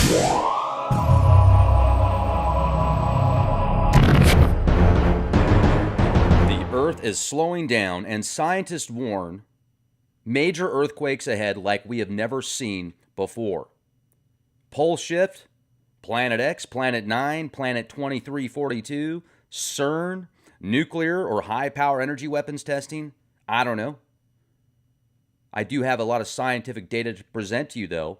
The Earth is slowing down, and scientists warn major earthquakes ahead like we have never seen before. Pole shift, Planet X, Planet 9, Planet 2342, CERN, nuclear or high power energy weapons testing. I don't know. I do have a lot of scientific data to present to you, though.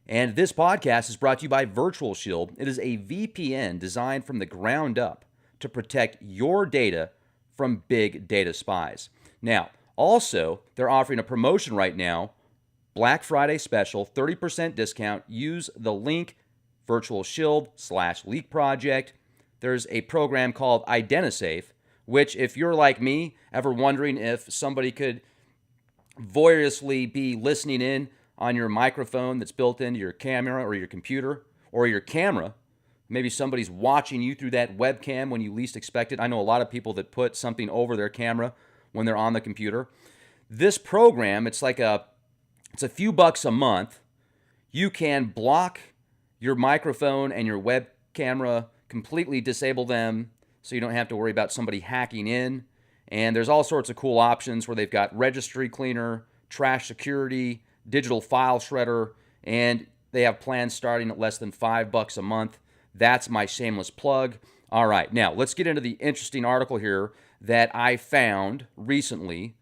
And this podcast is brought to you by Virtual Shield. It is a VPN designed from the ground up to protect your data from big data spies. Now, also, they're offering a promotion right now, Black Friday special, 30% discount. Use the link Virtual Shield/Leak Project. There's a program called IdentiSafe, which, if you're like me, ever wondering if somebody could voyeurously be listening in on your microphone that's built into your camera or your computer or your camera, maybe somebody's watching you through that webcam when you least expect it. I know a lot of people that put something over their camera when they're on the computer. This program, it's a few bucks a month. You can block your microphone and your web camera, completely disable them so you don't have to worry about somebody hacking in. And there's all sorts of cool options where they've got registry cleaner, trash security, digital file shredder, and they have plans starting at less than $5 a month. That's my shameless plug. All right, now let's get into the interesting article here that I found recently.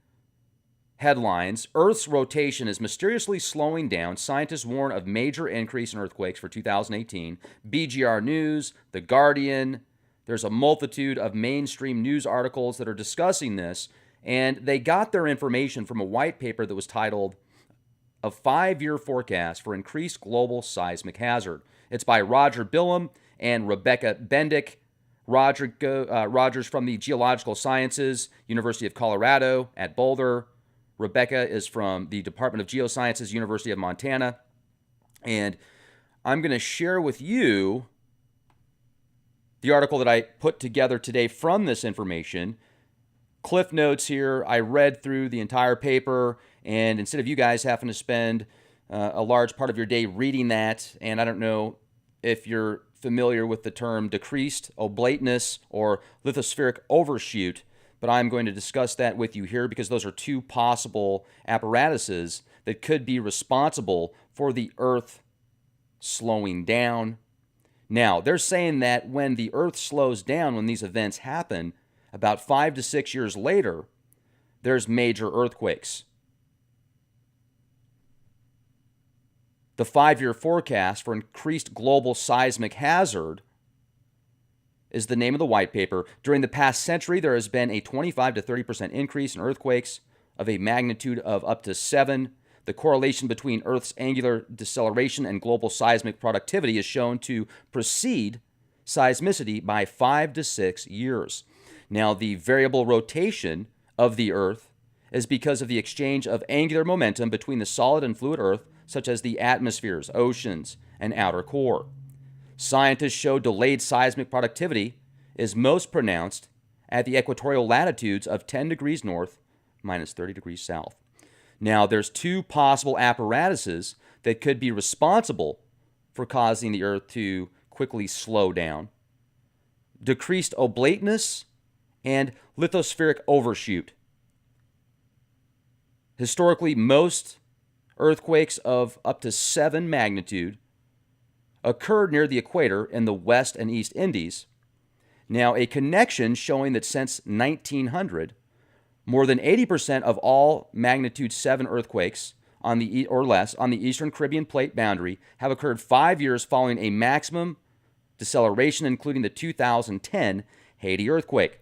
Headlines: Earth's rotation is mysteriously slowing down. Scientists warn of major increase in earthquakes for 2018. BGR News, The Guardian. There's a multitude of mainstream news articles that are discussing this, and they got their information from a white paper that was titled A 5-Year Forecast for Increased Global Seismic Hazard. It's by Roger Billum and Rebecca Bendick. Roger's from the Geological Sciences, University of Colorado at Boulder. Rebecca is from the Department of Geosciences, University of Montana. And I'm going to share with you the article that I put together today from this information. Cliff notes here. I read through the entire paper, and instead of you guys having to spend a large part of your day reading that, and I don't know if you're familiar with the term decreased oblateness or lithospheric overshoot, but I'm going to discuss that with you here because those are two possible apparatuses that could be responsible for the Earth slowing down. Now, they're saying that when the Earth slows down, when these events happen, about 5 to 6 years later, there's major earthquakes. The 5-year forecast for increased global seismic hazard is the name of the white paper. During the past century, there has been a 25 to 30% increase in earthquakes of a magnitude of up to 7. The correlation between Earth's angular deceleration and global seismic productivity is shown to precede seismicity by 5 to 6 years. Now, the variable rotation of the Earth is because of the exchange of angular momentum between the solid and fluid Earth, such as the atmospheres, oceans, and outer core. Scientists show delayed seismic productivity is most pronounced at the equatorial latitudes of 10 degrees north, minus 30 degrees south. Now, there's two possible apparatuses that could be responsible for causing the Earth to quickly slow down: decreased oblateness and lithospheric overshoot. Historically, most earthquakes of up to 7 magnitude occurred near the equator in the West and East Indies. Now, a connection showing that since 1900, more than 80% of all magnitude 7 earthquakes or less on the Eastern Caribbean plate boundary have occurred 5 years following a maximum deceleration, including the 2010 Haiti earthquake.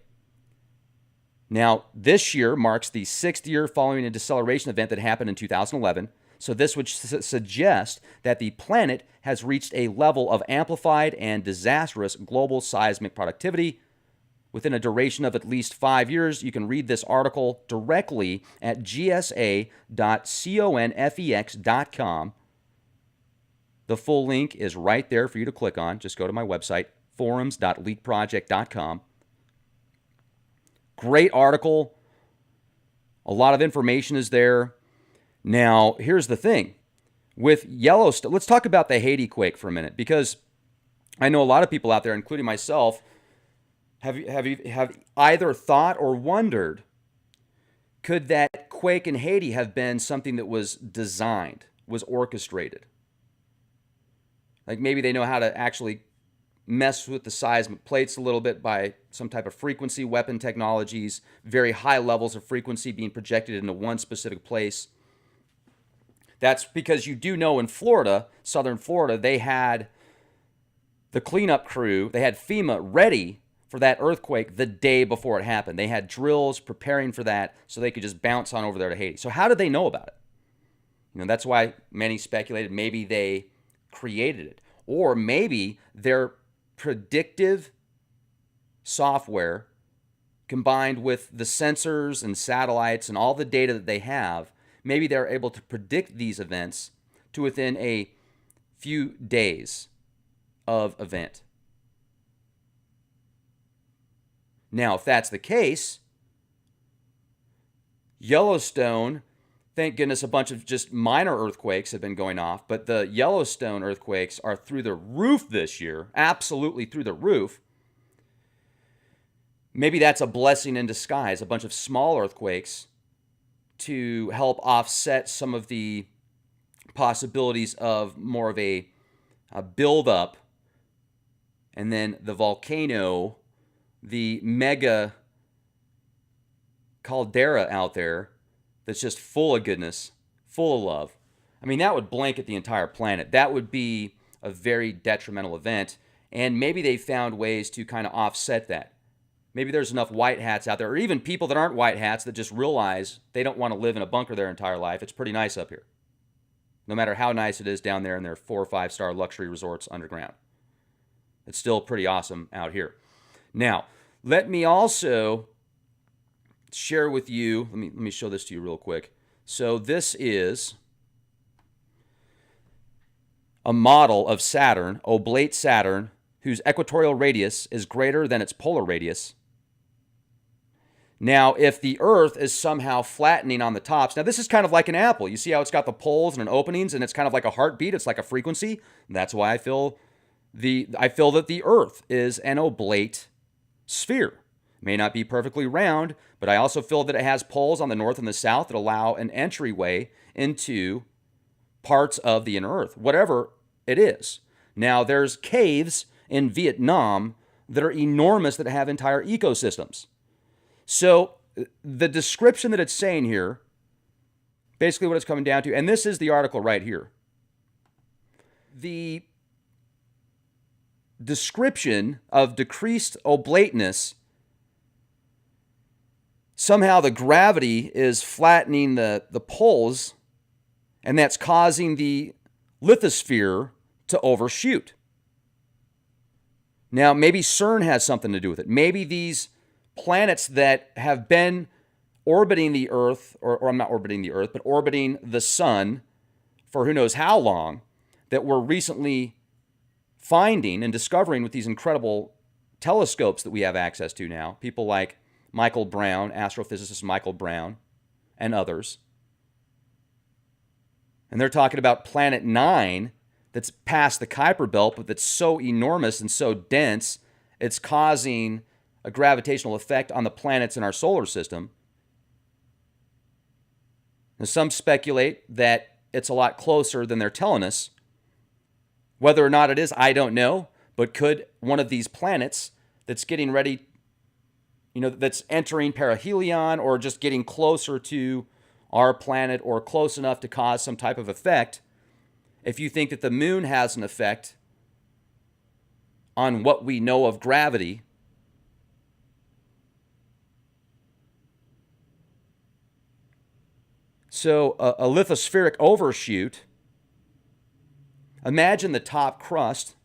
Now, this year marks the 6th year following a deceleration event that happened in 2011. So this would suggest that the planet has reached a level of amplified and disastrous global seismic productivity within a duration of at least 5 years. You can read this article directly at gsa.confex.com. The full link is right there for you to click on. Just go to my website, forums.leakproject.com. Great article. A lot of information is there. Now, here's the thing. With Yellowstone, let's talk about the Haiti quake for a minute, because I know a lot of people out there, including myself, have either thought or wondered, could that quake in Haiti have been something that was designed, was orchestrated? Like maybe they know how to actually mess with the seismic plates a little bit by some type of frequency weapon technologies, very high levels of frequency being projected into one specific place. That's because you do know in Florida, southern Florida, they had the cleanup crew, they had FEMA ready for that earthquake the day before it happened. They had drills preparing for that so they could just bounce on over there to Haiti. So how did they know about it? That's why many speculated maybe they created it, or maybe their predictive software combined with the sensors and satellites and all the data that they have, maybe they're able to predict these events to within a few days of event. Now, if that's the case, Yellowstone, thank goodness a bunch of just minor earthquakes have been going off, but the Yellowstone earthquakes are through the roof this year, absolutely through the roof. Maybe that's a blessing in disguise, a bunch of small earthquakes to help offset some of the possibilities of more of a buildup, and then the volcano, the mega caldera out there that's just full of goodness, full of love. I mean, that would blanket the entire planet. That would be a very detrimental event, and maybe they found ways to kind of offset that. Maybe there's enough white hats out there, or even people that aren't white hats that just realize they don't want to live in a bunker their entire life. It's pretty nice up here, no matter how nice it is down there in their 4 or 5 star luxury resorts underground. It's still pretty awesome out here. Now, let me also share with you, let me show this to you real quick. So this is a model of Saturn, oblate Saturn, whose equatorial radius is greater than its polar radius. Now, if the Earth is somehow flattening on the tops, now this is kind of like an apple. You see how it's got the poles and openings, and it's kind of like a heartbeat. It's like a frequency. That's why I feel that the Earth is an oblate sphere. It may not be perfectly round, but I also feel that it has poles on the north and the south that allow an entryway into parts of the inner Earth, whatever it is. Now, there's caves in Vietnam that are enormous that have entire ecosystems. So the description that it's saying here, basically what it's coming down to, and this is the article right here. The description of decreased oblateness, somehow the gravity is flattening the poles, and that's causing the lithosphere to overshoot. Now, maybe CERN has something to do with it. Maybe these planets that have been orbiting the Earth, or I'm not orbiting the Earth, but orbiting the sun for who knows how long, that we're recently finding and discovering with these incredible telescopes that we have access to now. People like Michael Brown, astrophysicist Michael Brown, and others. And they're talking about Planet 9 that's past the Kuiper Belt, but that's so enormous and so dense, it's causing a gravitational effect on the planets in our solar system. Now, some speculate that it's a lot closer than they're telling us. Whether or not it is, I don't know. But could one of these planets that's getting ready, that's entering perihelion or just getting closer to our planet or close enough to cause some type of effect, if you think that the moon has an effect on what we know of gravity, so a lithospheric overshoot, imagine the top crust.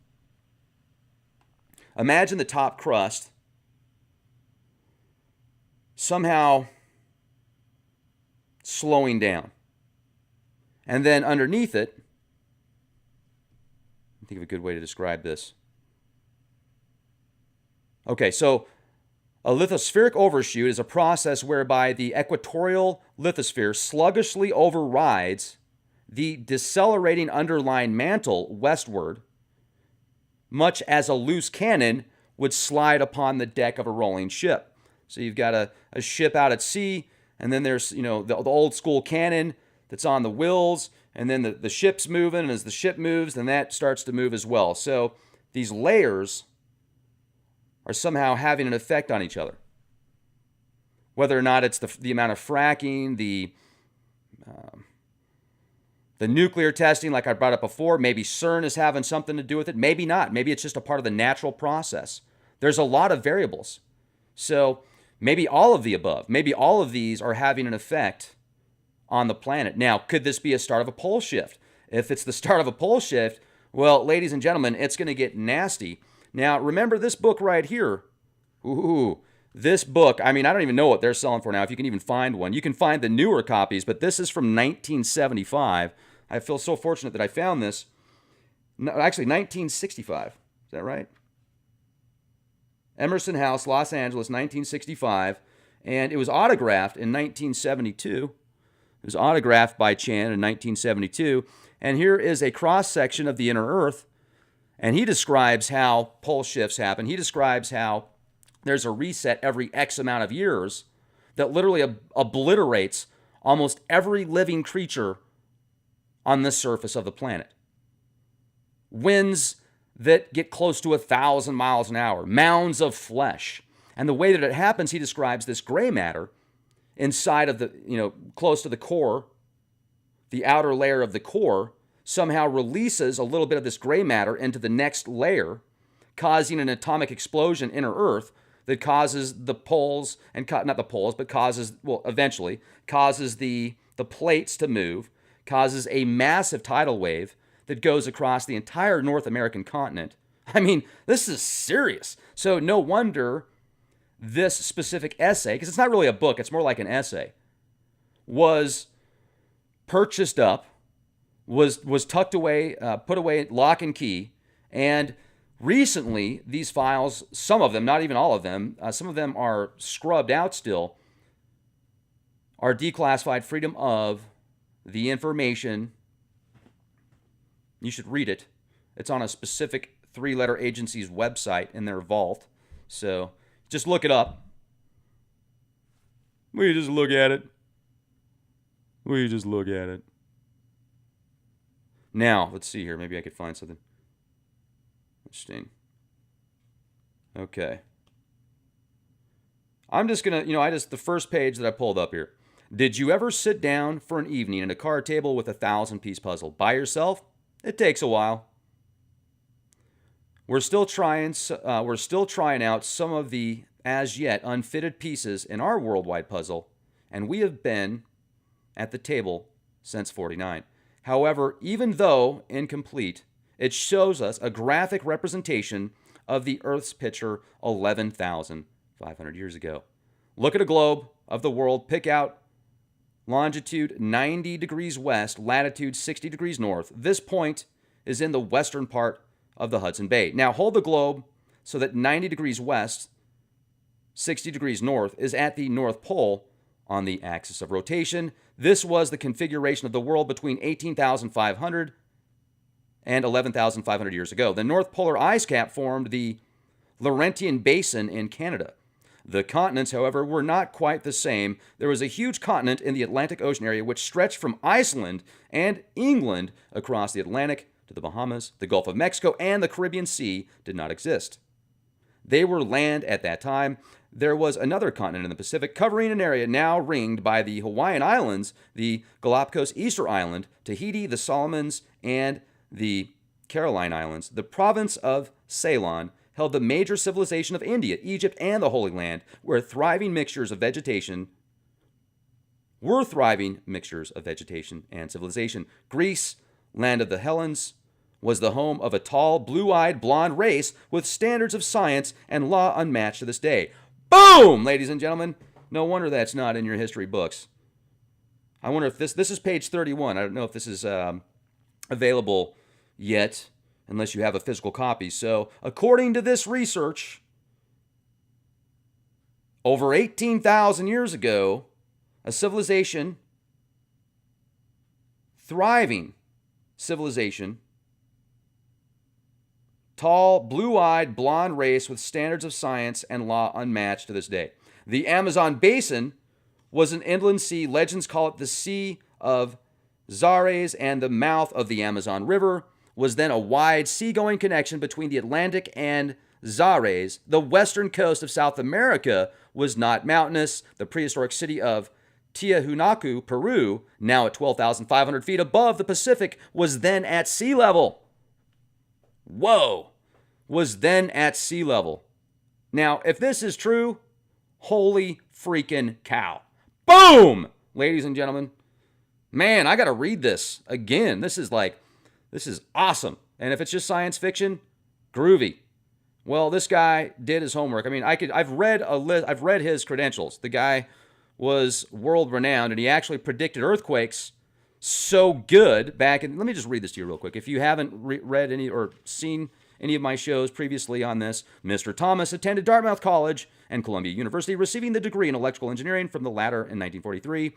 Imagine the top crust somehow slowing down. And then underneath it, I think of a good way to describe this. Okay, so a lithospheric overshoot is a process whereby the equatorial lithosphere sluggishly overrides the decelerating underlying mantle westward, much as a loose cannon would slide upon the deck of a rolling ship. So you've got a ship out at sea, and then there's, the old school cannon that's on the wheels, and then the ship's moving, and as the ship moves, then that starts to move as well. So these layers are somehow having an effect on each other. Whether or not it's the amount of fracking, the nuclear testing, like I brought up before, maybe CERN is having something to do with it. Maybe not. Maybe it's just a part of the natural process. There's a lot of variables. So maybe all of the above. Maybe all of these are having an effect on the planet. Now, could this be a start of a pole shift? If it's the start of a pole shift, well, ladies and gentlemen, it's going to get nasty. Now, remember this book right here. Ooh, this book, I mean, I don't even know what they're selling for now, if you can even find one. You can find the newer copies, but this is from 1975. I feel so fortunate that I found this. No, actually, 1965. Is that right? Emerson House, Los Angeles, 1965. And it was autographed in 1972. It was autographed by Chan in 1972. And here is a cross-section of the inner Earth. And he describes how pole shifts happen. He describes how there's a reset every X amount of years that literally obliterates almost every living creature on the surface of the planet. Winds that get close to 1,000 miles an hour, mounds of flesh. And the way that it happens, he describes this gray matter inside of the, close to the core, the outer layer of the core, somehow releases a little bit of this gray matter into the next layer, causing an atomic explosion inner Earth that causes the poles, and not the poles, but eventually causes the plates to move, causes a massive tidal wave that goes across the entire North American continent. I mean, this is serious. So no wonder this specific essay, because it's not really a book, it's more like an essay, was purchased up, was tucked away, put away, lock and key, and recently these files, some of them, not even all of them, some of them are scrubbed out still, are declassified, freedom of the information. You should read it. It's on a specific 3-letter agency's website in their vault. So just look it up. We just look at it. Now, let's see here. Maybe I could find something interesting. Okay. I'm just going to, the first page that I pulled up here. Did you ever sit down for an evening at a card table with a 1,000-piece puzzle? By yourself? It takes a while. We're still trying out some of the as yet unfitted pieces in our worldwide puzzle, and we have been at the table since '49. However, even though incomplete, it shows us a graphic representation of the Earth's picture 11,500 years ago. Look at a globe of the world, pick out longitude 90 degrees west, latitude 60 degrees north. This point is in the western part of the Hudson Bay. Now hold the globe so that 90 degrees west, 60 degrees north is at the North Pole on the axis of rotation. This was the configuration of the world between 18,500 and 11,500 years ago. The North Polar ice cap formed the Laurentian Basin in Canada. The continents, however, were not quite the same. There was a huge continent in the Atlantic Ocean area which stretched from Iceland and England across the Atlantic to the Bahamas. The Gulf of Mexico and the Caribbean Sea did not exist. They were land at that time. There was another continent in the Pacific covering an area now ringed by the Hawaiian Islands, the Galapagos Easter Island, Tahiti, the Solomons, and the Caroline Islands. The province of Ceylon held the major civilization of India, Egypt, and the Holy Land, were thriving mixtures of vegetation and civilization. Greece, land of the Hellenes, was the home of a tall, blue-eyed, blonde race with standards of science and law unmatched to this day. Boom, ladies and gentlemen. No wonder that's not in your history books. I wonder if this is page 31. I don't know if this is available yet, unless you have a physical copy. So, according to this research, over 18,000 years ago, a civilization thriving civilization, tall, blue-eyed, blonde race with standards of science and law unmatched to this day. The Amazon basin was an inland sea. Legends call it the Sea of Zares, and the mouth of the Amazon River was then a wide seagoing connection between the Atlantic and Zares. The western coast of South America was not mountainous. The prehistoric city of Tiahuanaco, Peru, now at 12,500 feet above the Pacific, was then at sea level. Whoa! Was then at sea level. Now, if this is true, holy freaking cow. Boom! Ladies and gentlemen, man, I got to read this again. This is awesome. And if it's just science fiction, groovy. Well, this guy did his homework. I mean, I've read his credentials. The guy was world renowned, and he actually predicted earthquakes so good back in. Let me just read this to you real quick. If you haven't read any or seen any of my shows previously on this, Mr. Thomas attended Dartmouth College and Columbia University, receiving the degree in electrical engineering from the latter in 1943.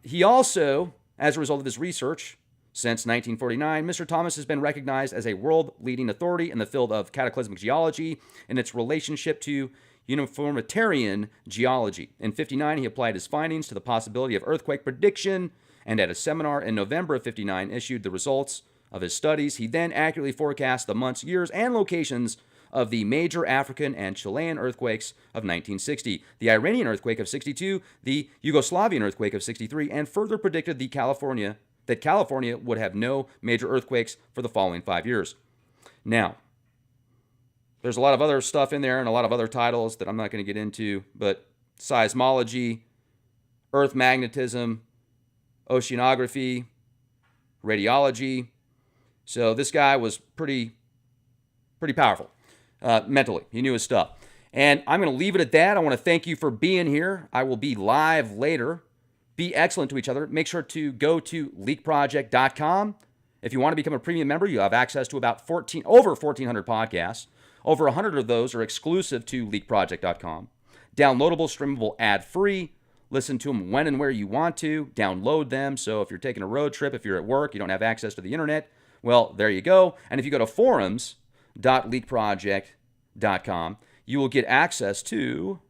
He also, as a result of his research, since 1949, Mr. Thomas has been recognized as a world-leading authority in the field of cataclysmic geology and its relationship to uniformitarian geology. In 1959, he applied his findings to the possibility of earthquake prediction, and at a seminar in November of 1959, issued the results of his studies. He then accurately forecast the months, years, and locations of the major African and Chilean earthquakes of 1960, the Iranian earthquake of 1962, the Yugoslavian earthquake of 1963, and further predicted that California would have no major earthquakes for the following 5 years. Now, there's a lot of other stuff in there and a lot of other titles that I'm not going to get into, but seismology, earth magnetism, oceanography, radiology. So this guy was pretty powerful mentally. He knew his stuff. And I'm going to leave it at that. I want to thank you for being here. I will be live later. Be excellent to each other. Make sure to go to leakproject.com. If you want to become a premium member, you have access to over 1,400 podcasts. Over 100 of those are exclusive to leakproject.com. Downloadable, streamable, ad-free. Listen to them when and where you want to. Download them. So if you're taking a road trip, if you're at work, you don't have access to the internet, well, there you go. And if you go to forums.leakproject.com, you will get access to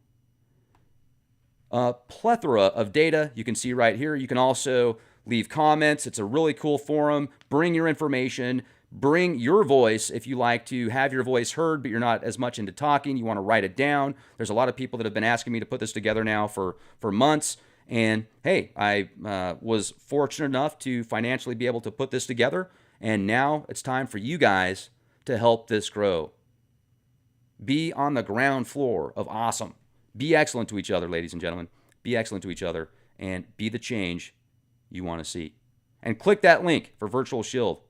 a plethora of data. You can see right here. You can also leave comments. It's a really cool forum. Bring your information. Bring your voice if you like to have your voice heard, but you're not as much into talking. You want to write it down. There's a lot of people that have been asking me to put this together now for months. And hey, I was fortunate enough to financially be able to put this together. And now it's time for you guys to help this grow. Be on the ground floor of awesome. Be excellent to each other, ladies and gentlemen. Be excellent to each other and be the change you want to see. And click that link for Virtual Shield.